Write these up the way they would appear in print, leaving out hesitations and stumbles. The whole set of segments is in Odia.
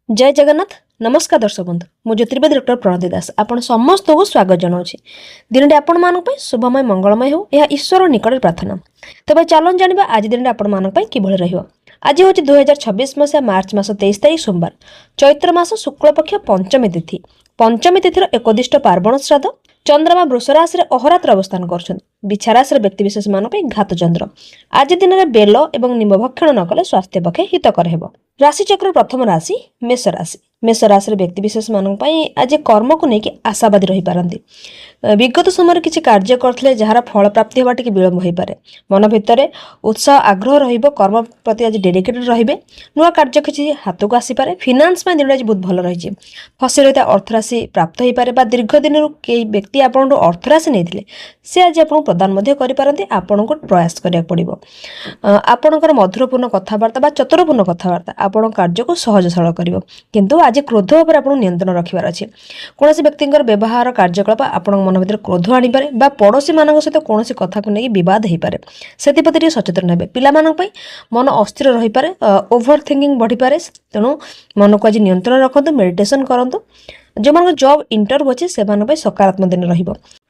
जय जगन्नाथ। नमस्कार दर्शक बंधु मु ज्योतिर्वेद डॉक्टर प्रणति दास आपण समस्त को स्वागत जनाऊँगी। दिन आपण मान शुभमय मंगलमय हो यह ईश्वर निकट प्रार्थना। तबे चलन जानिबा आज दिन आपण मान किभଳି रहियो। आज हूँ 2026 मसीहा मार्च मास 23 तारीख सोमवार चैत्र मास शुक्ल पक्ष पंचमी तिथि एकदिष्ट पार्वण श्राद्ध। चंद्रमा वृष राशि अहरात्र अवस्थान कर बिछा राशि व्यक्तिशेष मान घात चंद्र। आज दिन में बेल और निम्ब भक्षण न कले स्वास्थ्य पक्षे हितकर हेब। राशिचक्र प्रथम राशि मेष राशि। मेष राशि व्यक्तिशेष मान आज कर्म को लेकिन आशावादी रही पारती। विगत समय किसी कार्य करते जार फल प्राप्ति होगा टी विलम्ब हो पारे। मन भितर उत्साह आग्रह रर्म प्रति आज डेडिकेटेड रे। नुआ कार्य किसी हाथ को आसीपे। फाइनान्स दिन आज बहुत भल रही। फसी रही अर्थराशि प्राप्त हो पारे। दीर्घ दिन कई व्यक्ति आपन अर्थराशि नहीं से आज आप प्रदान करते। आपण को प्रयास करा पड़ो। आपणकर मधुरपूर्ण कथबार्ता चतुरपूर्ण कथबार्ता आपण कार्य को सहज सरल कर। किंतु आज क्रोध उपर आप नियंत्रण रखिबार अच्छे। कौन व्यक्ति व्यवहार कार्यकलाप आपण मन भर क्रोध आनीपे पड़ोशी मान सहित कौन कथा को लेकिन बद हो पाए। से सचेतन हे। पिला मन अस्थिर रही पारे। ओभर थिंकिंग बढ़ी पारे। तेणु मन को आज नियंत्रण रखु। मेडिटेशन करूँ। जो मान जॉब इंटरव्यू अच्छे से सकारात्मक दिन रही।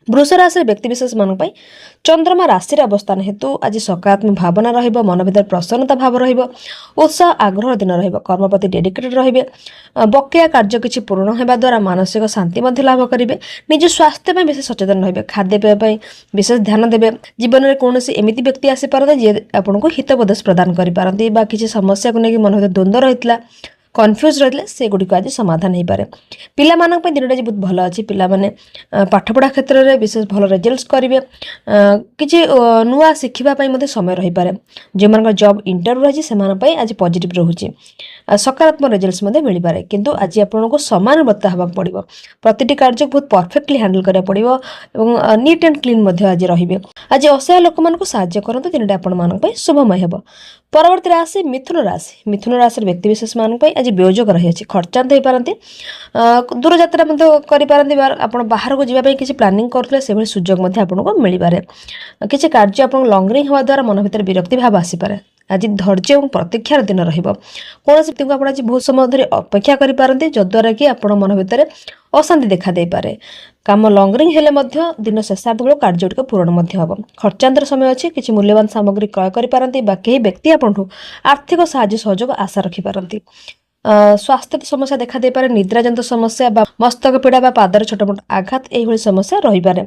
वृष राशि व्यक्तिशेष मान चंद्रमा राशि अवस्थान हेतु आज सकारात्मक भावना रहिबो। मन भीतर प्रसन्नता भाव रहिबो। उत्साह आग्रह दिन रहिबो। कर्म प्रति डेडिकेटेड रहिबे। बकेया कार्य किछि पूर्ण हेबा द्वारा मानसिक शांति मध्य लाभ करिवे। निज स्वास्थ्य में विशेष सचेतन रहिबे। खाद्य पेय विशेष ध्यान देबे। जीवन में कौन एमती व्यक्ति आसी पारते जे आपको हितोपदेश प्रदान करि पारती बा किछि समस्या को लेकिन मन भीतर द्वंद्व रहितला कन्फ्यूज रही से गुड़िक आज समाधान हो पाए। पिला दिन आज बहुत भल अच्छी। पिला माने पाठपढ़ा क्षेत्र में विशेष भल रिजल्ट्स करेंगे। किसी नुआ शिखापी समय रही पाए। जो मान जॉब इंटरव्यू रही से आज पॉजिटिव रोचे। सकारात्मक रिजल्ट्स मिल पाए। किंतु आज आपको समानुबर्ता होगा पड़ो। प्रति कार्य बहुत परफेक्टली हैंडल करा पड़ो। नीट एंड क्लीन आज रही। आज असहाय लोक मान साहाय्य करते। दिन आपण शुभमय हो। परवर्ती राशि मिथुन राशि। मिथुन राशि व्यक्तिशेष मान आज वियोजक रही है। खर्चांत हो पारती। दूर यात्रा करपारती। आप बाहर को जावाई किसी प्लानिंग करते से सुजोग आपको मिल पाए। किसी कार्य आप लंगरिंग हवा द्वारा मन भर विरक्ति भाव आसीपे। आज धैर्य और प्रतीक्षार दिन रहिबो। कौन व्यक्ति को आज बहुत समय धरी अपेक्षा करें जद्वारा कि आप मन भर अशांति देखा दे पारे। काम लंगरिंग हेले मध्य दिन शेषार्ध बेलू कार्यटिक पूरण हम। खर्चांतर समय अच्छी। किसी मूल्यवान सामग्री क्रय करें कई व्यक्ति आपंठू आर्थिक साहाय्य सहयोग आशा रखिपारती। स्वास्थ्य समस्या देखा दे पारे। निद्राजनित समस्या मस्तक पीड़ा बा पादर छोटमोट आघात यही समस्या रही पारे।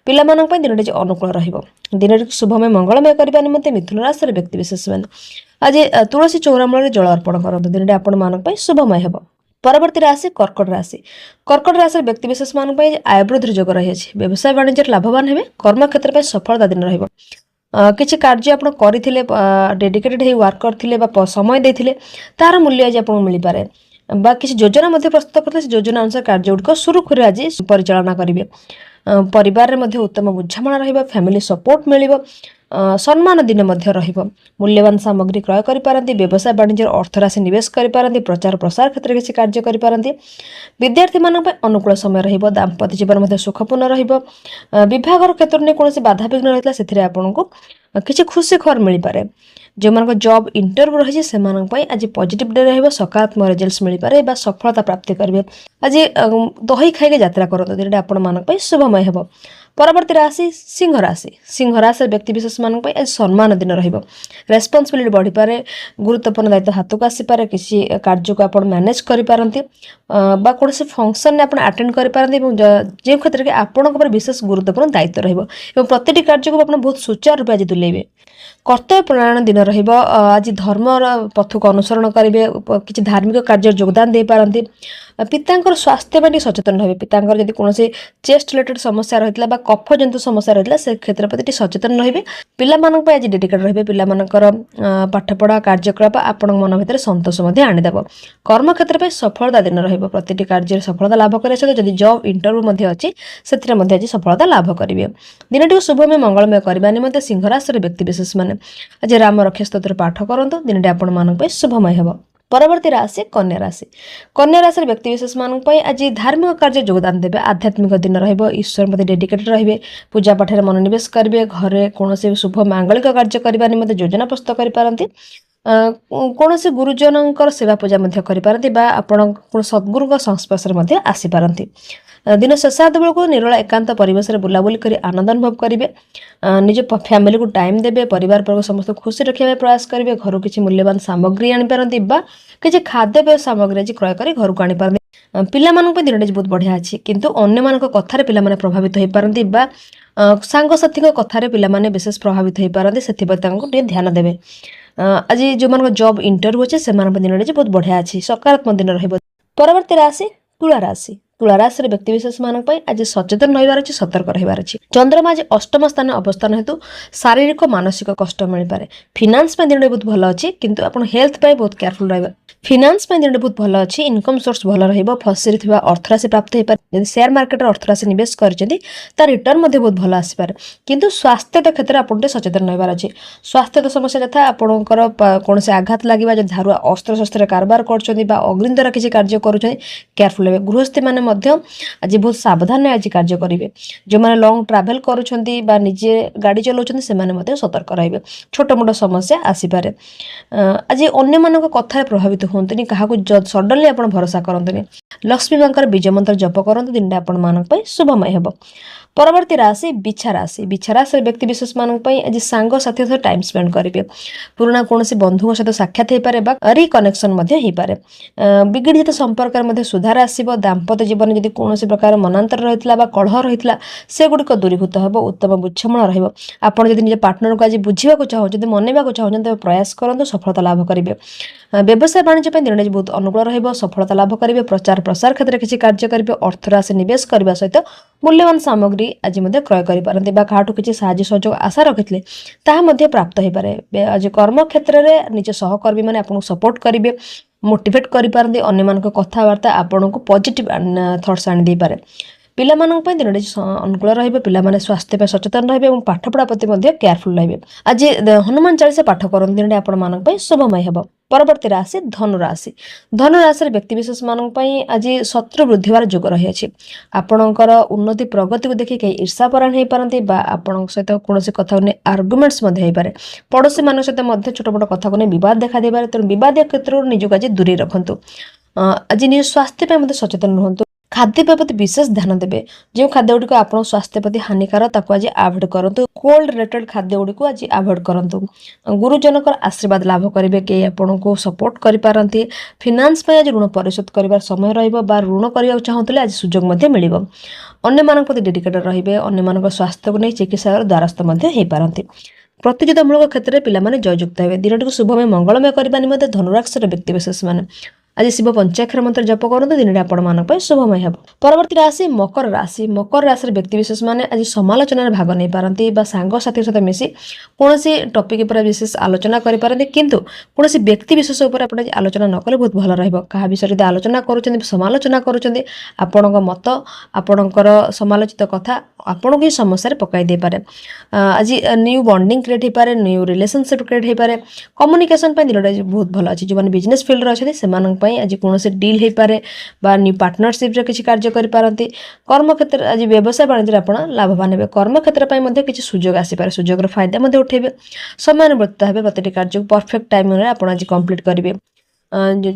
पिला दिन अनुकूल रहिबो। दिन शुभमय मंगलमय करने निमंते मिथुन राशि व्यक्तिशेष मैंने आज तुलसी चौरामूल जल अर्पण करते। दिन आपण मान शुभमय हेब। परवर्ती राशि कर्कट राशि। कर्कट राशि व्यक्तिशेष मान आय वृद्धि योग रही है। व्यवसाय वाणिज्य लाभवान हे। कर्म क्षेत्र में सफलता दिन रहिबो। किसी कार्य आप करथिले डेडिकेटेड हे वर्क करथिले समय देथिले तार मूल्य आज आपको मिल पारे। बा किसी योजना प्रस्तुत करते से योजना अनुसार कार्य गुड़िक सुरुखुरी आज परिचालना करेंगे। परिवार में उत्तम बुझामणा रहिबो। फैमिली सपोर्ट मिलिबो। सम्मान दिन रहिबो। मूल्यवान सामग्री क्रय करें। व्यवसाय वाणिज्य अर्थराशि निवेश करें। प्रचार प्रसार क्षेत्र में किसी कार्य करें। विद्यार्थी मान अनुकूल समय रहिबो। दाम्पत्य जीवन में सुखपूर्ण रहिबो। विभाग क्षेत्र में कौन बाधा विघ्न रही है आपको किसी खुशी खबर मिल पाए। जो मान जॉब इंटरव्यू रही है आज पॉजिटिव डे रहिबो। सकारात्मक रिजल्ट्स मिल पाए। सफलता प्राप्ति करेंगे। आज दही खाई यात्रा करते। दिन आपण मान शुभमय हो। परवर्ती राशि सिंह राशि। सिंह राशि व्यक्तिशेष मान आज सम्मान दिन रहिबो। रेस्पॉन्सिबिलिटी बढ़ी पारे। गुरुत्वपूर्ण दायित्व हाथ को आसीपे। किसी कार्य को आप मैनेज करें कौन फंक्शन आप अटेंड करें। जो क्षेत्र में आपंकर विशेष गुरुत्वपूर्ण दायित्व रहिबो। प्रति कार्य को आप बहुत सुचारू रूप आज तुलेबे। कर्तव्य प्रणायण दिन रहिबो। आज धर्म पथ को अनुसरण करेंगे। किसी धार्मिक कार्य योगदान दे पारती। पिता स्वास्थ्य में सचेतन रहे। पिता जब कौन चेस्ट रिलेटेड समस्या रही है कफ जंतु समस्या रही है से क्षेत्र प्रति सचेतन रहे। पिला आज डेडिकेट रहे। पिला पाठपढ़ा कार्यकलाप आपण मन भर संतोष आनीदेव। कर्म क्षेत्र में सफलता दिन रहिबो। प्रति कार्य सफलता लाभ करने सहित जब जॉब इंटरव्यू अच्छी से आज सफलता लाभ करेंगे। दिन शुभमय मंगलमय करने निमंते सिंह राशि व्यक्तिशेष मैंने आज राम रक्षा स्तोत्र पाठ करतु। दिन आपण मान शुभमय हो। परवर्ती राशि कन्या राशि। कन्या राशि व्यक्तिशेष मान आज धार्मिक कार्य योगदान देवे। आध्यात्मिक दिन रहिबो। ईश्वर प्रति डेडिकेटेड रहिबे। पूजा पाठ मनोनिवेश करेंगे। घरे कौन शुभ मांगलिक कार्य करने निमंते योजना प्रस्तुत करें। କୌଣସି ଗୁରୁଜନଙ୍କର ସେବା ପୂଜା ମଧ୍ୟ କରିପାରନ୍ତି ବା ଆପଣ ସଦ୍ଗୁରୁଙ୍କ ସଂସ୍ପର୍ଶରେ ମଧ୍ୟ ଆସିପାରନ୍ତି। ଦିନ ଶେଷ ଆଦ ବେଳକୁ ନିରୋଳା ଏକାନ୍ତ ପରିବେଶରେ ବୁଲାବୁଲି କରି ଆନନ୍ଦ ଅନୁଭବ କରିବେ। ନିଜ ଫ୍ୟାମିଲିକୁ ଟାଇମ୍ ଦେବେ, ପରିବାର ବର୍ଗ ସମସ୍ତଙ୍କୁ ଖୁସି ରଖିବା ପାଇଁ ପ୍ରୟାସ କରିବେ। ଘରୁ କିଛି ମୂଲ୍ୟବାନ ସାମଗ୍ରୀ ଆଣିପାରନ୍ତି ବା କିଛି ଖାଦ୍ୟପେୟ ସାମଗ୍ରୀ ଆଜି କ୍ରୟ କରି ଘରକୁ ଆଣିପାରନ୍ତି। ପିଲାମାନଙ୍କ ପାଇଁ ଦିନଟି ବହୁତ ବଢ଼ିଆ ଅଛି, କିନ୍ତୁ ଅନ୍ୟମାନଙ୍କ କଥାରେ ପିଲାମାନେ ପ୍ରଭାବିତ ହୋଇପାରନ୍ତି ବା ସାଙ୍ଗସାଥୀଙ୍କ କଥାରେ ପିଲାମାନେ ବିଶେଷ ପ୍ରଭାବିତ ହୋଇପାରନ୍ତି, ସେଥିପାଇଁ ତାଙ୍କୁ ଟିକେ ଧ୍ୟାନ ଦେବେ। ଆଜି ଯେଉଁମାନଙ୍କ ଜବ୍ ଇଣ୍ଟରଭ୍ୟୁ ଅଛି ସେମାନଙ୍କ ଦିନଟି ବହୁତ ବଢ଼ିଆ ଅଛି, ସକାରାତ୍ମକ ଦିନ ରହିବ। ପରବର୍ତ୍ତୀ ରାଶି ତୁଳା ରାଶି। ତୁଳା ରାଶିର ବ୍ୟକ୍ତିବିଶେଷମାନଙ୍କ ପାଇଁ ଆଜି ସଚେତନ ରହିବାର ଅଛି, ସତର୍କ ରହିବାର ଅଛି। ଚନ୍ଦ୍ରମା ଆଜି ଅଷ୍ଟମ ସ୍ଥାନ ଅବସ୍ଥାନ ହେତୁ ଶାରୀରିକ ମାନସିକ କଷ୍ଟ ମିଳିପାରେ। ଫିନାନ୍ସ ପାଇଁ ଦିନଟି ବହୁତ ଭଲ ଅଛି, କିନ୍ତୁ ଆପଣ ହେଲ୍ଥ ପାଇଁ ବହୁତ କେୟାରଫୁଲ୍ ରହିବେ। ଫିନାନ୍ସ ପାଇଁ ଦିନଟି ବହୁତ ଭଲ ଅଛି, ଇନକମ୍ ସୋର୍ସ ଭଲ ରହିବ, ଫସିରେ ଥିବା ଅର୍ଥରାଶି ପ୍ରାପ୍ତ ହୋଇପାରେ। ଯଦି ସେୟାର ମାର୍କେଟରେ ଅର୍ଥରାଶି ନିବେଶ କରିଛନ୍ତି ତା ରିଟର୍ନ ମଧ୍ୟ ବହୁତ ଭଲ ଆସିପାରେ। କିନ୍ତୁ ସ୍ୱାସ୍ଥ୍ୟଗତ କ୍ଷେତ୍ରରେ ଆପଣ ଟିକେ ସଚେତନ ରହିବାର ଅଛି। ସ୍ୱାସ୍ଥ୍ୟଗତ ସମସ୍ୟା ଯଥା ଆପଣଙ୍କର କୌଣସି ଆଘାତ ଲାଗିବା, ଯଦି ଧାରୁଆ ଅସ୍ତ୍ରଶସ୍ତ୍ରରେ କାରବାର କରୁଛନ୍ତି ବା ଅଗ୍ନି ଦ୍ୱାରା କିଛି କାର୍ଯ୍ୟ କରୁଛନ୍ତି, କେୟାରଫୁଲ୍ ହେବେ। ଗୃହସ୍ଥୀମାନେ ମଧ୍ୟ ଆଜି ବହୁତ ସାବଧାନରେ ଆଜି କାର୍ଯ୍ୟ କରିବେ। ଯେଉଁମାନେ ଲଙ୍ଗ ଟ୍ରାଭେଲ୍ କରୁଛନ୍ତି ବା ନିଜେ ଗାଡ଼ି ଚଲାଉଛନ୍ତି ସେମାନେ ମଧ୍ୟ ସତର୍କ ରହିବେ, ଛୋଟ ମୋଟ ସମସ୍ୟା ଆସିପାରେ। ଆଜି ଅନ୍ୟମାନଙ୍କ କଥାରେ ପ୍ରଭାବିତ ହୁଅନ୍ତୁନି, କାହାକୁ ସଡନଲି ଆପଣ ଭରସା କରନ୍ତୁନି। ଲକ୍ଷ୍ମୀ ମାଙ୍କର ବୀଜ ମନ୍ତ୍ର ଜପ କରନ୍ତୁ, ଦିନଟା ଆପଣମାନଙ୍କ ପାଇଁ ଶୁଭମୟ ହେବ। ପରବର୍ତ୍ତୀ ରାଶି ବିଛା ରାଶି। ବିଛା ରାଶିର ବ୍ୟକ୍ତିବିଶେଷମାନଙ୍କ ପାଇଁ ଆଜି ସାଙ୍ଗସାଥି ସହିତ ଟାଇମ୍ ସ୍ପେଣ୍ଡ କରିବେ। ପୁରୁଣା କୌଣସି ବନ୍ଧୁଙ୍କ ସହିତ ସାକ୍ଷାତ ହୋଇପାରେ ବା ରିକନେକ୍ସନ୍ ମଧ୍ୟ ହୋଇପାରେ। ବିଗିଡ଼ିତ ସମ୍ପର୍କରେ ମଧ୍ୟ ସୁଧାର ଆସିବ। ଦାମ୍ପତ୍ୟ ଜୀବନରେ ଯଦି କୌଣସି ପ୍ରକାର ମନାନ୍ତର ରହିଥିଲା ବା କଳହ ରହିଥିଲା ସେଗୁଡ଼ିକ ଦୂରୀଭୂତ ହେବ, ଉତ୍ତମ ବୁଝାମଣା ରହିବ। ଆପଣ ଯଦି ନିଜ ପାର୍ଟନରକୁ ଆଜି ବୁଝିବାକୁ ଚାହୁଁଛନ୍ତି, ମନେଇବାକୁ ଚାହୁଁଛନ୍ତି, ତେବେ ପ୍ରୟାସ କରନ୍ତୁ, ସଫଳତା ଲାଭ କରିବେ। ବ୍ୟବସାୟ ବାଣିଜ୍ୟ ପାଇଁ ଦିନଟି ବହୁତ ଅନୁକୂଳ ରହିବ, ସଫଳତା ଲାଭ କରିବେ। ପ୍ରଚାର ପ୍ରସାର କ୍ଷେତ୍ରରେ କିଛି କାର୍ଯ୍ୟ କରିବେ। ଅର୍ଥରାଶି ନିବେଶ କରିବା ସହିତ ମୂଲ୍ୟବାନ ସାମଗ୍ରୀ ଆଜି ମଧ୍ୟ କ୍ରୟ କରିପାରନ୍ତି ବା କାହାଠୁ କିଛି ସାହାଯ୍ୟ ସହଯୋଗ ଆଶା ରଖିଥିଲେ ତାହା ମଧ୍ୟ ପ୍ରାପ୍ତ ହୋଇପାରେ। ଆଜି କର୍ମକ୍ଷେତ୍ରରେ ନିଜ ସହକର୍ମୀମାନେ ଆପଣଙ୍କୁ ସପୋର୍ଟ କରିବେ, ମୋଟିଭେଟ୍ କରିପାରନ୍ତି। ଅନ୍ୟମାନଙ୍କ କଥାବାର୍ତ୍ତା ଆପଣଙ୍କୁ ପଜିଟିଭ୍ ଥଟ୍ସ ଆଣିଦେଇପାରେ। ପିଲାମାନଙ୍କ ପାଇଁ ଦିନଟି ଅନୁକୂଳ ରହିବ। ପିଲାମାନେ ସ୍ୱାସ୍ଥ୍ୟ ପାଇଁ ସଚେତନ ରହିବେ ଏବଂ ପାଠପଢ଼ା ପ୍ରତି ମଧ୍ୟ କେୟାରଫୁଲ୍ ରହିବେ। ଆଜି ହନୁମାନ ଚାଳିଶା ପାଠ କରନ୍ତୁ, ଦିନଟି ଆପଣମାନଙ୍କ ପାଇଁ ଶୁଭମୟ ହେବ। ପରବର୍ତ୍ତୀ ରାଶି ଧନୁରାଶି। ଧନୁରାଶିର ବ୍ୟକ୍ତିବିଶେଷମାନଙ୍କ ପାଇଁ ଆଜି ଶତ୍ରୁ ବୃଦ୍ଧି ହେବାର ଯୋଗ ରହିଅଛି। ଆପଣଙ୍କର ଉନ୍ନତି ପ୍ରଗତିକୁ ଦେଖି କେହି ଈର୍ଷାପରାୟଣ ହୋଇପାରନ୍ତି ବା ଆପଣଙ୍କ ସହିତ କୌଣସି କଥାକୁ ନେଇ ଆର୍ଗୁମେଣ୍ଟସ୍ ମଧ୍ୟ ହୋଇପାରେ। ପଡ଼ୋଶୀମାନଙ୍କ ସହିତ ମଧ୍ୟ ଛୋଟ ମୋଟ କଥାକୁ ନେଇ ବିବାଦ ଦେଖାଦେଇପାରେ, ତେଣୁ ବିବାଦୀୟ କ୍ଷେତ୍ରରୁ ନିଜକୁ ଆଜି ଦୂରେଇ ରଖନ୍ତୁ। ଆଜି ନିଜ ସ୍ୱାସ୍ଥ୍ୟ ପାଇଁ ମଧ୍ୟ ସଚେତନ ରୁହନ୍ତୁ। ଖାଦ୍ୟପେୟ ପ୍ରତି ବିଶେଷ ଧ୍ୟାନ ଦେବେ। ଯେଉଁ ଖାଦ୍ୟଗୁଡ଼ିକ ଆପଣଙ୍କ ସ୍ୱାସ୍ଥ୍ୟ ପ୍ରତି ହାନିକାରକ ତାକୁ ଆଜି ଆଭଏଡ୍ କରନ୍ତୁ। କୋଲ୍ଡ ରିଲେଟେଡ୍ ଖାଦ୍ୟଗୁଡ଼ିକୁ ଆଜି ଆଭଏଡ୍ କରନ୍ତୁ। ଗୁରୁଜନଙ୍କର ଆଶୀର୍ବାଦ ଲାଭ କରିବେ, କେହି ଆପଣଙ୍କୁ ସପୋର୍ଟ କରିପାରନ୍ତି। ଫିନାନ୍ସ ପାଇଁ ଆଜି ଋଣ ପରିଶୋଧ କରିବାର ସମୟ ରହିବ ବା ଋଣ କରିବାକୁ ଚାହୁଁଥିଲେ ଆଜି ସୁଯୋଗ ମଧ୍ୟ ମିଳିବ। ଅନ୍ୟମାନଙ୍କ ପ୍ରତି ଡେଡିକେଟେଡ୍ ରହିବେ। ଅନ୍ୟମାନଙ୍କ ସ୍ୱାସ୍ଥ୍ୟକୁ ନେଇ ଚିକିତ୍ସାର ଦ୍ୱାରସ୍ଥ ମଧ୍ୟ ହୋଇପାରନ୍ତି। ପ୍ରତିଯୋଗିତାମୂଳକ କ୍ଷେତ୍ରରେ ପିଲାମାନେ ଜୟଯୁକ୍ତ ହେବେ। ଦିନଟିକୁ ଶୁଭମୟ ମଙ୍ଗଳମୟ କରିବା ନିମନ୍ତେ ଧନୁରାଶିର ବ୍ୟକ୍ତିବିଶେଷମାନେ ଆଜି ଶିବ ପଞ୍ଚାକ୍ଷର ମନ୍ତ୍ର ଜପ କରନ୍ତୁ, ଦିନଟି ଆପଣମାନଙ୍କ ପାଇଁ ଶୁଭମୟ ହେବ। ପରବର୍ତ୍ତୀ ରାଶି ମକର ରାଶି। ମକର ରାଶିର ବ୍ୟକ୍ତିବିଶେଷମାନେ ଆଜି ସମାଲୋଚନାରେ ଭାଗ ନେଇପାରନ୍ତି ବା ସାଙ୍ଗସାଥି ସହିତ ମିଶି କୌଣସି ଟପିକ୍ ଉପରେ ବିଶେଷ ଆଲୋଚନା କରିପାରନ୍ତି, କିନ୍ତୁ କୌଣସି ବ୍ୟକ୍ତିବିଶେଷ ଉପରେ ଆପଣ ଆଜି ଆଲୋଚନା ନ କଲେ ବହୁତ ଭଲ ରହିବ। କାହା ବିଷୟରେ ଯଦି ଆଲୋଚନା କରୁଛନ୍ତି, ସମାଲୋଚନା କରୁଛନ୍ତି, ଆପଣଙ୍କ ମତ, ଆପଣଙ୍କର ସମାଲୋଚିତ କଥା ଆପଣଙ୍କୁ ହିଁ ସମସ୍ୟାରେ ପକାଇ ଦେଇପାରେ। ଆଜି ନ୍ୟୁ ବଣ୍ଡିଂ କ୍ରିଏଟ୍ ହୋଇପାରେ, ନ୍ୟୁ ରିଲେସନସିପ୍ କ୍ରିଏଟ୍ ହୋଇପାରେ। କମ୍ୟୁନିକେସନ୍ ପାଇଁ ଦିନଟା ବହୁତ ଭଲ ଅଛି। ଯେଉଁମାନେ ବିଜନେସ୍ ଫିଲ୍ଡରେ ଅଛନ୍ତି ସେମାନଙ୍କ ପାଇଁ ଆଜି କୌଣସି ଡିଲ୍ ହୋଇପାରେ ବା ନ୍ୟୁ ପାର୍ଟନରସିପ୍ରେ କିଛି କାର୍ଯ୍ୟ କରିପାରନ୍ତି। କର୍ମକ୍ଷେତ୍ରରେ ଆଜି ବ୍ୟବସାୟ ବାଣିଜ୍ୟରେ ଆପଣ ଲାଭବାନ ହେବେ। କର୍ମକ୍ଷେତ୍ର ପାଇଁ ମଧ୍ୟ କିଛି ସୁଯୋଗ ଆସିପାରେ, ସୁଯୋଗର ଫାଇଦା ମଧ୍ୟ ଉଠାଇବେ। ସମୟାନୁବର୍ତ୍ତିତ ହେବେ, ପ୍ରତିଟି କାର୍ଯ୍ୟକୁ ପରଫେକ୍ଟ ଟାଇମ୍ରେ ଆପଣ ଆଜି କମ୍ପ୍ଲିଟ୍ କରିବେ।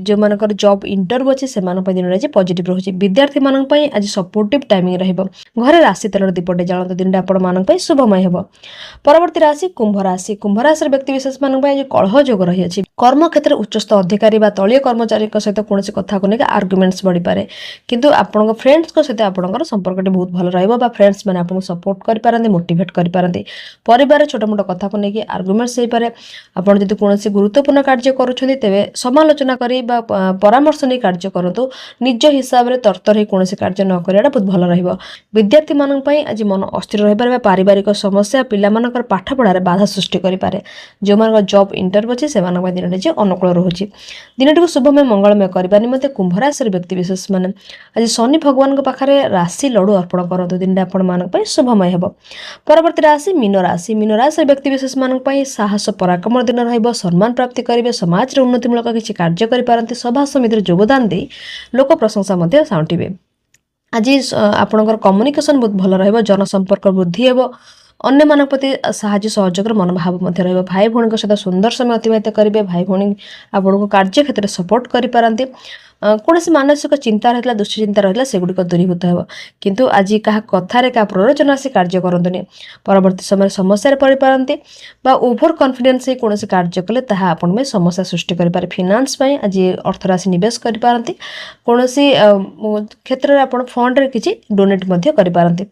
ଯେଉଁମାନଙ୍କର ଜବ୍ ଇଣ୍ଟରଭ୍ୟୁ ଅଛି ସେମାନଙ୍କ ପାଇଁ ଦିନଟା ଆଜି ପଜିଟିଭ୍ ରହୁଛି। ବିଦ୍ୟାର୍ଥୀମାନଙ୍କ ପାଇଁ ଆଜି ସପୋର୍ଟିଭ୍ ଟାଇମିଂ ରହିବ। ଘରେ ରାଶି ତେଲର ଦୀପଟେ ଜାଳନ୍ତୁ, ଦିନଟା ଆପଣମାନଙ୍କ ପାଇଁ ଶୁଭମୟ ହେବ। ପରବର୍ତ୍ତୀ ରାଶି କୁମ୍ଭ ରାଶି। କୁମ୍ଭ ରାଶିର ବ୍ୟକ୍ତିବିଶେଷମାନଙ୍କ ପାଇଁ ଆଜି କଳହ ଯୋଗ ରହିଅଛି। କର୍ମକ୍ଷେତ୍ରରେ ଉଚ୍ଚସ୍ଥ ଅଧିକାରୀ ବା ତଳୀୟ କର୍ମଚାରୀଙ୍କ ସହିତ କୌଣସି କଥାକୁ ନେଇକି ଆର୍ଗୁମେଣ୍ଟସ୍ ବଢ଼ିପାରେ, କିନ୍ତୁ ଆପଣଙ୍କ ଫ୍ରେଣ୍ଡସ୍ଙ୍କ ସହିତ ଆପଣଙ୍କର ସମ୍ପର୍କଟି ବହୁତ ଭଲ ରହିବ ବା ଫ୍ରେଣ୍ଡସ୍ ମାନେ ଆପଣଙ୍କୁ ସପୋର୍ଟ କରିପାରନ୍ତି, ମୋଟିଭେଟ୍ କରିପାରନ୍ତି। ପରିବାରରେ ଛୋଟ ମୋଟ କଥାକୁ ନେଇକି ଆର୍ଗୁମେଣ୍ଟସ୍ ହୋଇପାରେ। ଆପଣ ଯଦି କୌଣସି ଗୁରୁତ୍ୱପୂର୍ଣ୍ଣ କାର୍ଯ୍ୟ କରୁଛନ୍ତି ତେବେ ସମାଲୋଚନା କରି ବା ପରାମର୍ଶ ନେଇ କାର୍ଯ୍ୟ କରନ୍ତୁ। ନିଜ ହିସାବରେ ତରତର ହୋଇ କୌଣସି କାର୍ଯ୍ୟ ନ କରିବାଟା ବହୁତ ଭଲ ରହିବ। ବିଦ୍ୟାର୍ଥୀମାନଙ୍କ ପାଇଁ ଆଜି ମନ ଅସ୍ଥିର ରହିପାରେ ବା ପାରିବାରିକ ସମସ୍ୟା ପିଲାମାନଙ୍କର ପାଠପଢ଼ାରେ ବାଧା ସୃଷ୍ଟି କରିପାରେ। ଯେଉଁମାନଙ୍କର ଜବ୍ ଇଣ୍ଟରଭ୍ୟୁ ଅଛି ସେମାନଙ୍କ ପାଇଁ ଦିନଟି ଯେ ଅନୁକୂଳ ରହୁଛି। ଦିନଟିକୁ ଶୁଭମୟ ମଙ୍ଗଳମୟ କରିବା ନିମନ୍ତେ କୁମ୍ଭ ରାଶିର ବ୍ୟକ୍ତିବିଶେଷମାନେ ଆଜି ଶନି ଭଗବାନଙ୍କ ପାଖରେ ରାଶି ଲଡ଼ୁ ଅର୍ପଣ କରନ୍ତୁ, ଦିନଟି ଆପଣମାନଙ୍କ ପାଇଁ ଶୁଭମୟ ହେବ। ପରବର୍ତ୍ତୀ ରାଶି ମୀନ ରାଶି। ମୀନ ରାଶିର ବ୍ୟକ୍ତିବିଶେଷମାନଙ୍କ ପାଇଁ ସାହସ ପରାକ୍ରମର ଦିନ ରହିବ। ସମ୍ମାନ ପ୍ରାପ୍ତି କରିବେ, ସମାଜରେ ଉନ୍ନତିମୂଳକ କିଛି କାର୍ଯ୍ୟ କରିପାରନ୍ତି। ସଭା ସମିତିରେ ଯୋଗଦାନ ଦେଇ ଲୋକ ପ୍ରଶଂସା ମଧ୍ୟ ସାଉଁଟିବେ। ଆଜି ଆପଣଙ୍କର କମ୍ୟୁନିକେସନ୍ ବହୁତ ଭଲ ରହିବ। ଜନସମ୍ପର୍କ ବୃଦ୍ଧି ହେବ। ଅନ୍ୟମାନଙ୍କ ପ୍ରତି ସାହାଯ୍ୟ ସହଯୋଗର ମନୋଭାବ ମଧ୍ୟ ରହିବ। ଭାଇ ଭଉଣୀଙ୍କ ସହିତ ସୁନ୍ଦର ସମୟ ଅତିବାହିତ କରିବେ। ଭାଇ ଭଉଣୀ ଆପଣଙ୍କୁ କାର୍ଯ୍ୟ କ୍ଷେତ୍ରରେ ସପୋର୍ଟ କରିପାରନ୍ତି। କୌଣସି ମାନସିକ ଚିନ୍ତା ରହିଥିଲା, ଦୁଶ୍ଚିନ୍ତା ରହିଥିଲା, ସେଗୁଡ଼ିକ ଦୂରୀଭୂତ ହେବ। କିନ୍ତୁ ଆଜି କାହା କଥାରେ, କାହା ପ୍ରରୋଚନା ଆସି କାର୍ଯ୍ୟ କରନ୍ତୁନି। ପରବର୍ତ୍ତୀ ସମୟରେ ସମସ୍ୟାରେ ପଡ଼ିପାରନ୍ତି ବା ଓଭର କନଫିଡେନ୍ସ ହେଇ କୌଣସି କାର୍ଯ୍ୟ କଲେ ତାହା ଆପଣଙ୍କ ପାଇଁ ସମସ୍ୟା ସୃଷ୍ଟି କରିପାରେ। ଫିନାନ୍ସ ପାଇଁ ଆଜି ଅର୍ଥରାଶି ନିବେଶ କରିପାରନ୍ତି। କୌଣସି କ୍ଷେତ୍ରରେ ଆପଣ ଫଣ୍ଡରେ କିଛି ଡୋନେଟ୍ ମଧ୍ୟ କରିପାରନ୍ତି।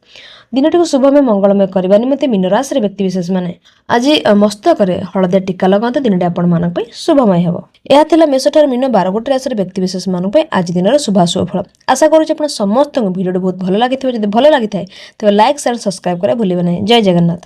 ଦିନଟିକୁ ଶୁଭମୟ ମଙ୍ଗଳମୟ କରିବା ନିମନ୍ତେ ମୀନ ରାଶିର ବ୍ୟକ୍ତିବିଶେଷମାନେ ଆଜି ମସ୍ତକରେ ହଳଦିଆ ଟିକା ଲଗାନ୍ତୁ। ଦିନଟି ଆପଣମାନଙ୍କ ପାଇଁ ଶୁଭମୟ ହେବ। ଏହା ଥିଲା ମେଷଠାରୁ ମୀନ 12 ରାଶିର ବ୍ୟକ୍ତିବିଶେଷମାନଙ୍କ ପାଇଁ ଆଜି ଦିନର ଶୁଭାଶୁଭ ଫଳ। ଆଶା କରୁଛି ଆପଣ ସମସ୍ତଙ୍କୁ ଭିଡ଼ିଓଟି ବହୁତ ଭଲ ଲାଗିଥିବ। ଯଦି ଭଲ ଲାଗିଥାଏ ତେବେ ଲାଇକ୍, ସେୟାର, ସବସ୍କ୍ରାଇବ୍ କରିବା ଭୁଲିବେ ନାହିଁ। ଜୟ ଜଗନ୍ନାଥ।